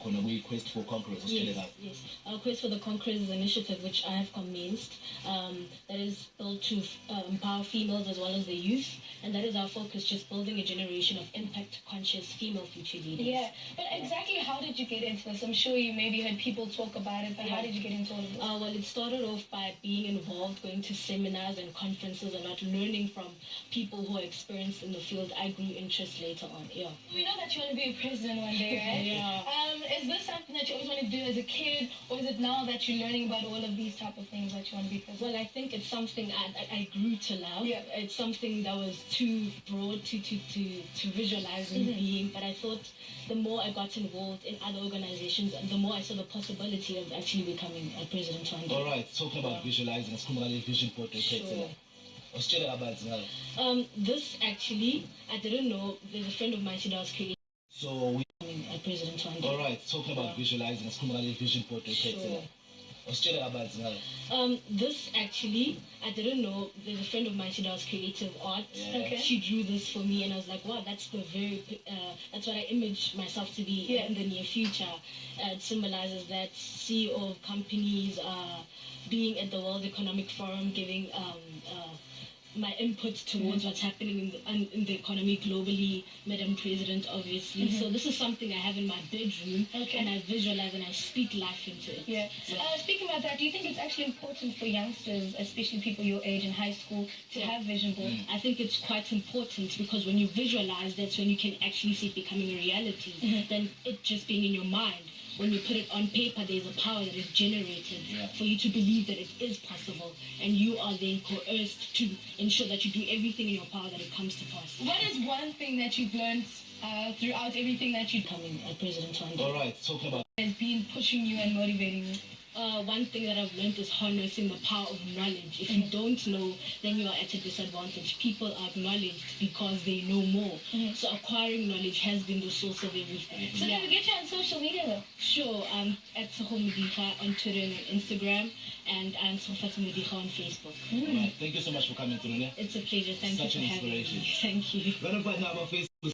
Quest for Conquerors. Yes. Our Quest for the Conquerors is an initiative which I have commenced that is built to empower females as well as the youth, and that is our focus, just building a generation of impact-conscious female future leaders. Yeah, but exactly how did you get into this? I'm sure you maybe heard people talk about it, but how did you get into all of this? Well, it started off by being involved, going to seminars and conferences a lot, learning from people who are experienced in the field. I grew interest later on, We know that you want to be a president one day, right? Yeah. Is this something that you always wanted to do as a kid, or is it now that you're learning about all of these type of things that you want to be president? Well, I think it's something I grew to love. Yeah. It's something that was too broad to visualize in being, but I thought the more I got involved in other organizations, the more I saw the possibility of actually becoming a president one day. All right, talking about visualizing, vision portrait. Sure. About this actually, I didn't know. There's a friend of mine, she does create. So we. A president one day. All right, talking about visualizing, vision portrait. Sure. About this actually, I didn't know. There's a friend of mine, she does creative art. Yeah. Okay. She drew this for me, and I was like, wow, that's that's what I image myself to be in the near future. It symbolizes that CEO of companies, being at the World Economic Forum, giving my input towards what's happening in the economy globally, Madam President, obviously. So this is something I have in my bedroom, and I visualize and I speak life into it. Yeah. Speaking about that, do you think it's actually important for youngsters, especially people your age in high school, to have vision boards? I think it's quite important because when you visualize, that's when you can actually see it becoming a reality, than it just being in your mind. When you put it on paper, there's a power that is generated for you to believe that it is possible, and you are then coerced to ensure that you do everything in your power that it comes to pass. What is one thing that you've learned throughout everything that you've Becoming a president one day? all right, talking about has been pushing you and motivating you? One thing that I've learned is harnessing the power of knowledge. If you don't know, then you are at a disadvantage. People are acknowledged because they know more. So acquiring knowledge has been the source of everything. So can we get you on social media though? Sure, I'm at Modiga on Twitter and Instagram, and I'm Tshegofatso on Facebook. all right, thank you so much for coming through. It's a pleasure. Thank Such you an for having me. inspiration. Thank you. Run up right now, my face.